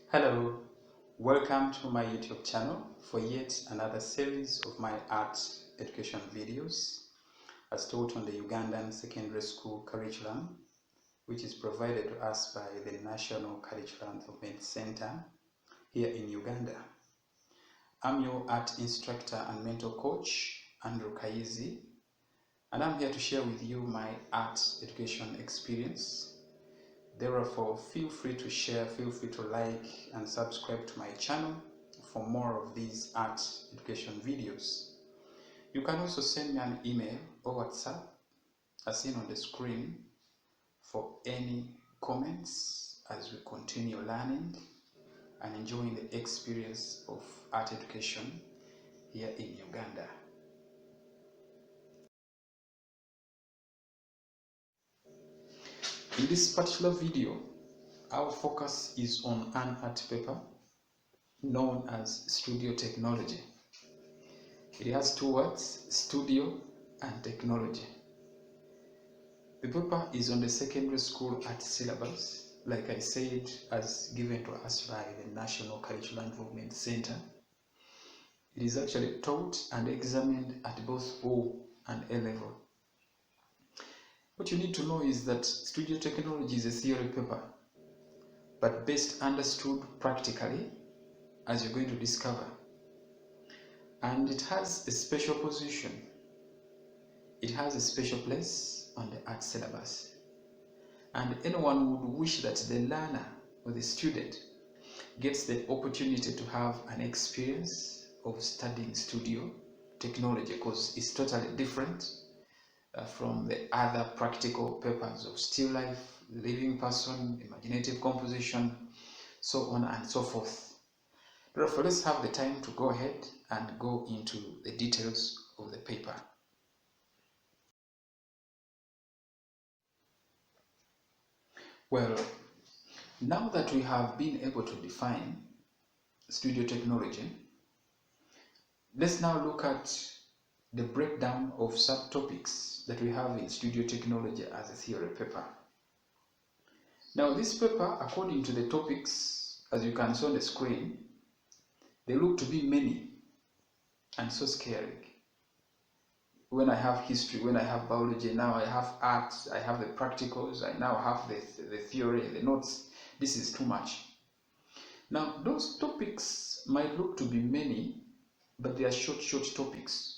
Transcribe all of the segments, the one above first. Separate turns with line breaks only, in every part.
Hello, welcome to my YouTube channel for yet another series of my art education videos as taught on the Ugandan secondary school curriculum, which is provided to us by the National Curriculum Development Center here in Uganda. I'm your art instructor and mentor coach, Andrew Kayizzi, and I'm here to share with you my art education experience. Therefore, feel free to share, feel free to like and subscribe to my channel for more of these art education videos. You can also send me an email or WhatsApp as seen on the screen for any comments as we continue learning and enjoying the experience of art education here in Uganda. In this particular video, our focus is on an art paper known as studio technology. It has two words, studio and technology. The paper is on the secondary school art syllabus, like I said, as given to us by the National Curriculum Development Center. It is actually taught and examined at both O and A level. What you need to know is that studio technology is a theory paper, but best understood practically, as you're going to discover. And it has a special position. It has a special place on the art syllabus. And anyone would wish that the learner or the student gets the opportunity to have an experience of studying studio technology, because it's totally different from the other practical papers of still life, living person, imaginative composition, so on and so forth. Therefore, let's have the time to go ahead and go into the details of the paper. Well, now that we have been able to define studio technology, let's now look at the breakdown of subtopics that we have in studio technology as a theory paper. Now, this paper, according to the topics, as you can see on the screen, they look to be many and so scary. When I have history, when I have biology, now I have art, I have the practicals, I now have the theory, the notes. This is too much. Now, those topics might look to be many, but they are short topics,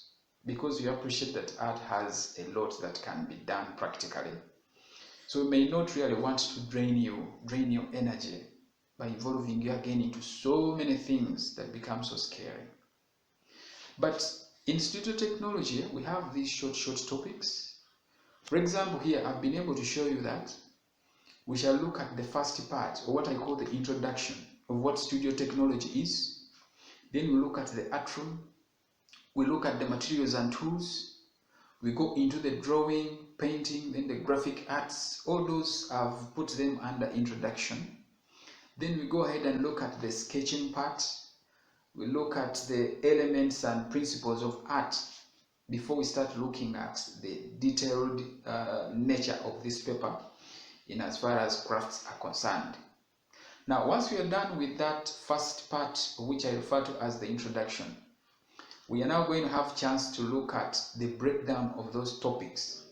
because you appreciate that art has a lot that can be done practically. So we may not really want to drain your energy by involving you again into so many things that become so scary. But in studio technology, we have these short topics. For example, here I've been able to show you that we shall look at the first part, or what I call the introduction of what studio technology is. Then we look at the art room. We look at the materials and tools. We go into the drawing, painting, then the graphic arts. All those I've put them under introduction. Then we go ahead and look at the sketching part. We look at the elements and principles of art before we start looking at the detailed nature of this paper in as far as crafts are concerned. Now, once we are done with that first part, which I refer to as the introduction, we are now going to have a chance to look at the breakdown of those topics,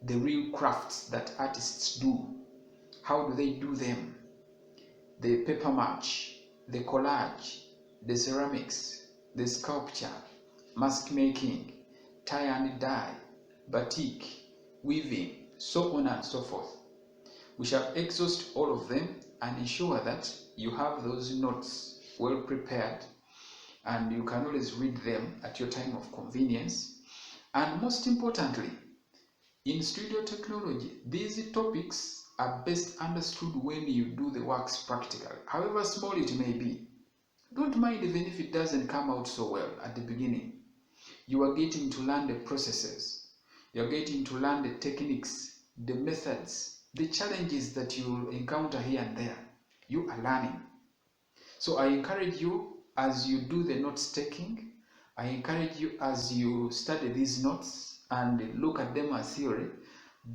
the real crafts that artists do. How do they do them? The paper mache, the collage, the ceramics, the sculpture, mask making, tie and dye, batik, weaving, so on and so forth. We shall exhaust all of them and ensure that you have those notes well prepared, and you can always read them at your time of convenience. And most importantly, in studio technology, these topics are best understood when you do the works practically, however small it may be. Don't mind even if it doesn't come out so well at the beginning. You are getting to learn the processes. You are getting to learn the techniques, the methods, the challenges that you will encounter here and there. You are learning. So I encourage you, as you do the notes taking, I encourage you as you study these notes and look at them as theory,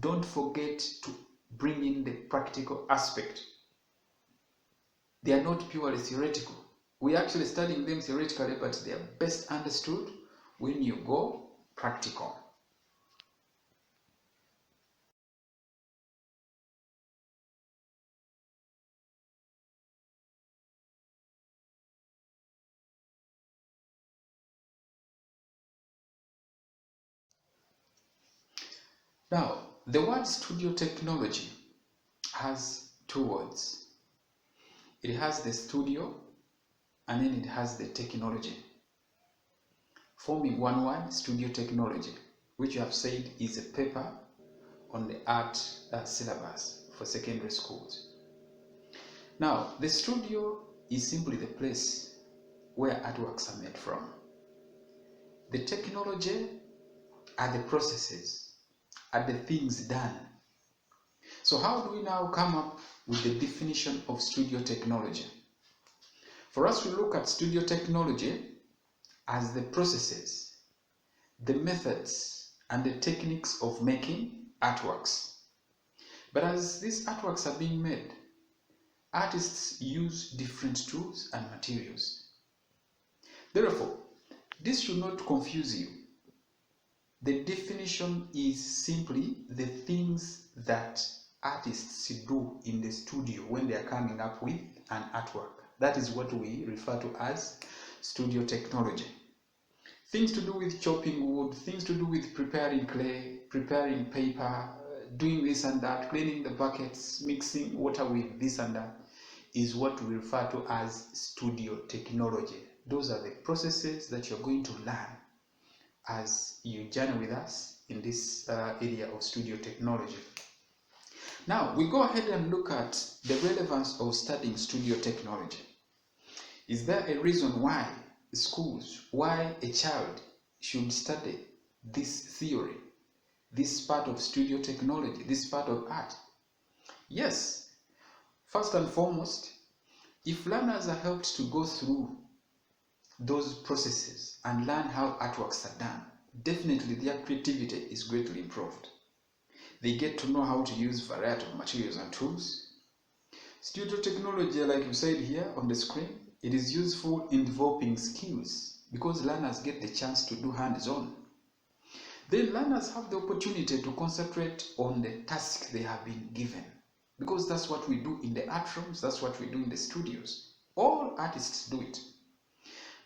don't forget to bring in the practical aspect. They are not purely theoretical. We're actually studying them theoretically, but they are best understood when you go practical. Now, the word studio technology has two words. It has the studio and then it has the technology, forming one word, studio technology, which you have said is a paper on the art syllabus for secondary schools. Now, the studio is simply the place where artworks are made from. The technology are the processes, are the things done. So how do we now come up with the definition of studio technology? For us to look at studio technology as the processes, the methods, and the techniques of making artworks. But as these artworks are being made, artists use different tools and materials. Therefore, this should not confuse you. The definition is simply the things that artists do in the studio when they are coming up with an artwork. That is what we refer to as studio technology. Things to do with chopping wood, things to do with preparing clay, preparing paper, doing this and that, cleaning the buckets, mixing water with this and that, is what we refer to as studio technology. Those are the processes that you're going to learn as you journey with us in this area of studio technology. Now, we go ahead and look at the relevance of studying studio technology. Is there a reason why schools, why a child should study this theory, this part of studio technology, this part of art? Yes. First and foremost, if learners are helped to go through those processes and learn how artworks are done, definitely their creativity is greatly improved. They get to know how to use variety of materials and tools. Studio technology, like you said here on the screen, it is useful in developing skills because learners get the chance to do hands-on. Then learners have the opportunity to concentrate on the task they have been given, because that's what we do in the art rooms, that's what we do in the studios. All artists do it.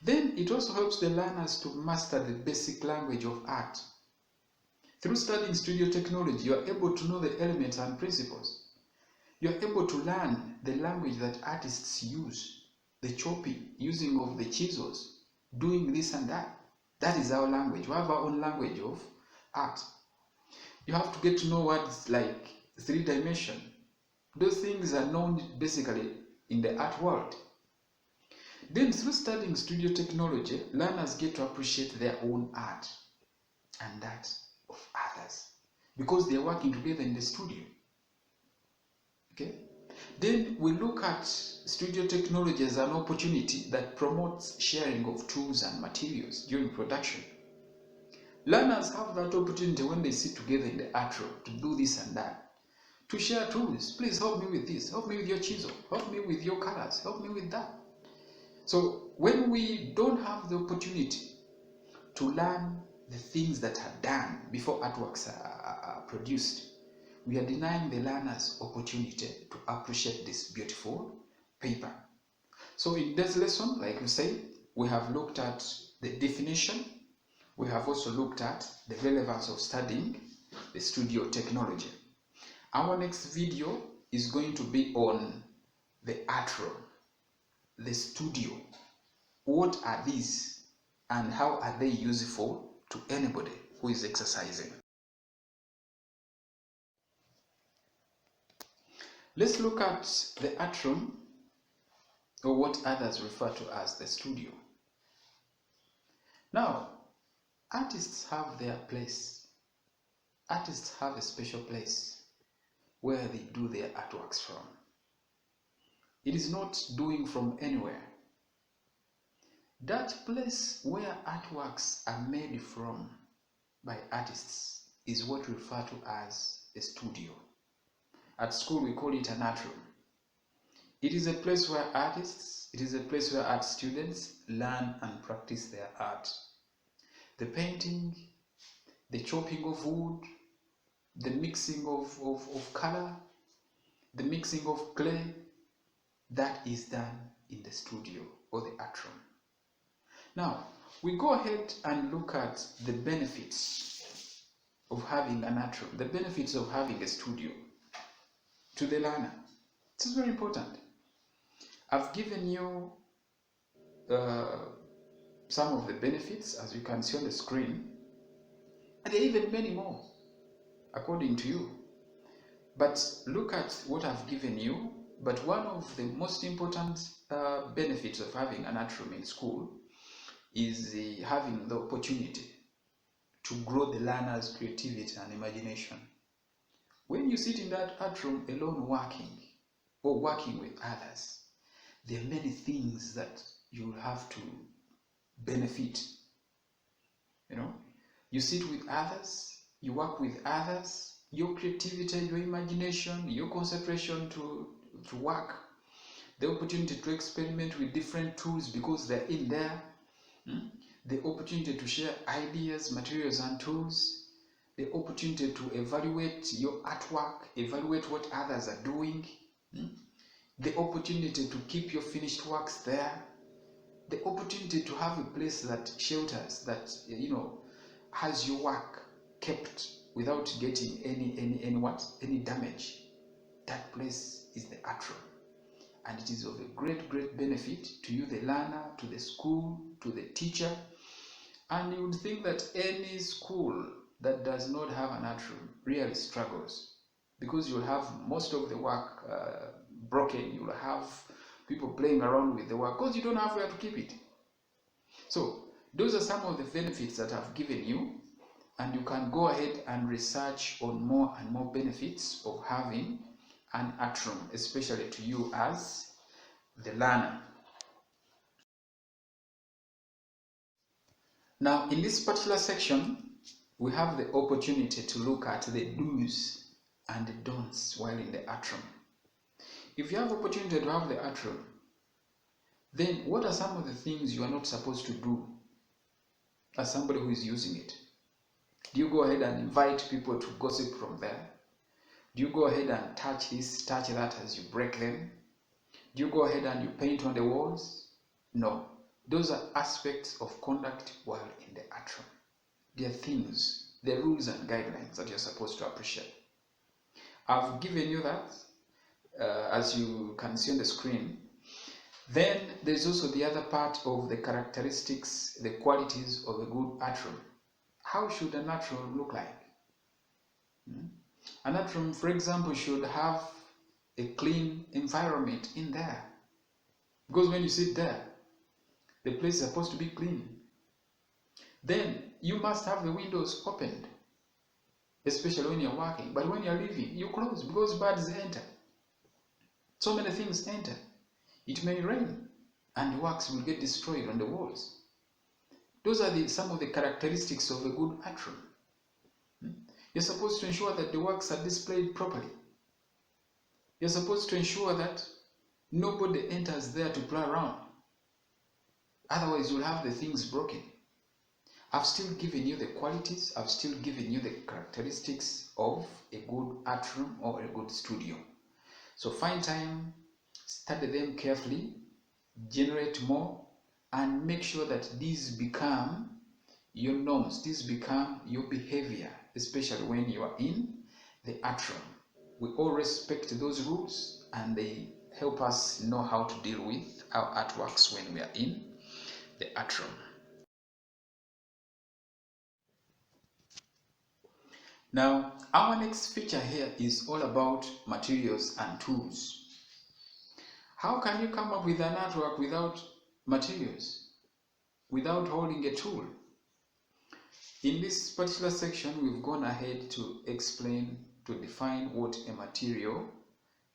Then it also helps the learners to master the basic language of art. Through studying studio technology, you are able to know the elements and principles. You are able to learn the language that artists use, the chopping, using of the chisels, doing this and that. That is our language. We have our own language of art. You have to get to know words like 3-dimension. Those things are known basically in the art world. Then through studying studio technology, learners get to appreciate their own art and that of others because they are working together in the studio. Okay? Then we look at studio technology as an opportunity that promotes sharing of tools and materials during production. Learners have that opportunity when they sit together in the art room to do this and that, to share tools. Please help me with this, help me with your chisel, help me with your colors, help me with that. So when we don't have the opportunity to learn the things that are done before artworks are produced, we are denying the learners opportunity to appreciate this beautiful paper. So in this lesson, like we said, we have looked at the definition. We have also looked at the relevance of studying the studio technology. Our next video is going to be on the art room, the studio. What are these and how are they useful to anybody who is exercising? Let's look at the art room, or what others refer to as the studio. Now, artists have their place. Artists have a special place where they do their artworks from. It is not doing from anywhere. That place where artworks are made from by artists is what we refer to as a studio. At school we call it an art room. It is a place where artists, it is a place where art students learn and practice their art. The painting, the chopping of wood, the mixing of color, the mixing of clay, that is done in the studio or the art room. Now, we go ahead and look at the benefits of having an art room, the benefits of having a studio to the learner. This is very important. I've given you some of the benefits, as you can see on the screen, and there are even many more according to you. But look at what I've given you. But one of the most important benefits of having an art room in school is having the opportunity to grow the learner's creativity and imagination. When you sit in that art room alone working or working with others, there are many things that you have to benefit. You know, you sit with others, you work with others, your creativity, your imagination, your concentration to work, the opportunity to experiment with different tools because they're in there, the opportunity to share ideas, materials and tools, the opportunity to evaluate your artwork, evaluate what others are doing, the opportunity to keep your finished works there, the opportunity to have a place that shelters, that has your work kept without getting any damage. That place is the art room, and it is of a great benefit to you, the learner, to the school, to the teacher. And you would think that any school that does not have an art room really struggles, because you'll have most of the work broken, you'll have people playing around with the work because you don't have where to keep it. So those are some of the benefits that I've given you, and you can go ahead and research on more and more benefits of having an art room, especially to you as the learner. Now, in this particular section, we have the opportunity to look at the do's and the don'ts while in the art room. If you have opportunity to have the art room, then what are some of the things you are not supposed to do as somebody who is using it? Do you go ahead and invite people to gossip from there? Do you go ahead and touch this, touch that as you break them? Do you go ahead and you paint on the walls? No. Those are aspects of conduct while in the art room. They are things, the rules and guidelines that you're supposed to appreciate. I've given you that, as you can see on the screen. Then there's also the other part of the characteristics, the qualities of a good art room. How should an art room look like? An art room, for example, should have a clean environment in there. Because when you sit there, the place is supposed to be clean. Then you must have the windows opened, especially when you're working. But when you're leaving, you close because birds enter. So many things enter. It may rain and works will get destroyed on the walls. Those are some of the characteristics of a good art room. You're supposed to ensure that the works are displayed properly. You're supposed to ensure that nobody enters there to play around. Otherwise, you'll have the things broken. I've still given you the qualities, I've still given you the characteristics of a good art room or a good studio. So find time, study them carefully, generate more, and make sure that these become your norms, these become your behavior, especially when you are in the art room. We all respect those rules, and they help us know how to deal with our artworks when we are in the art room. Now, our next feature here is all about materials and tools. How can you come up with an artwork without materials, without holding a tool? In this particular section, we've gone ahead to explain, to define what a material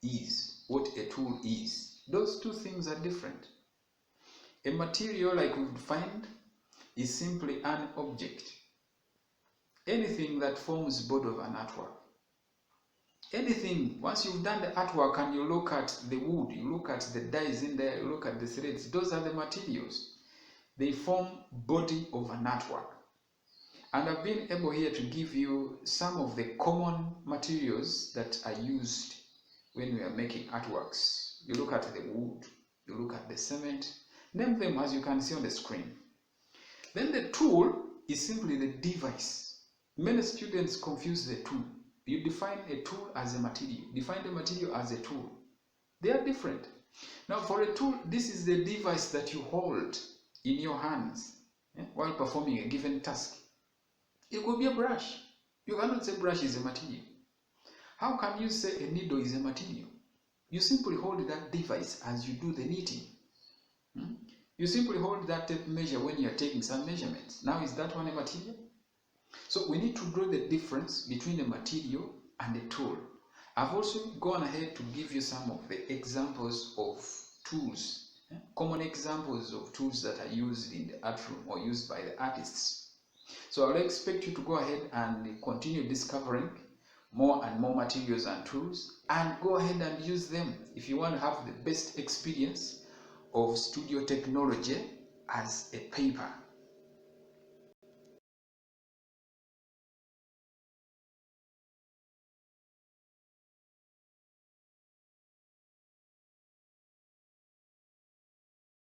is, what a tool is. Those two things are different. A material, like we've defined, is simply an object. Anything that forms body of an artwork. anything, once you've done the artwork and you look at the wood, you look at the dyes in there, you look at the threads, those are the materials. They form body of an artwork. And I've been able here to give you some of the common materials that are used when we are making artworks. You look at the wood, you look at the cement, name them as you can see on the screen. Then the tool is simply the device. Many students confuse the two. You define a tool as a material, define the material as a tool. They are different. Now for a tool, this is the device that you hold in your hands while performing a given task. It could be a brush. You cannot say brush is a material. How can you say a needle is a material? You simply hold that device as you do the knitting. You simply hold that tape measure when you are taking some measurements. Now is that one a material? So we need to draw the difference between a material and a tool. I've also gone ahead to give you some of the examples of tools, common examples of tools that are used in the art room or used by the artists. So I'll expect you to go ahead and continue discovering more and more materials and tools, and go ahead and use them if you want to have the best experience of studio technology as a paper.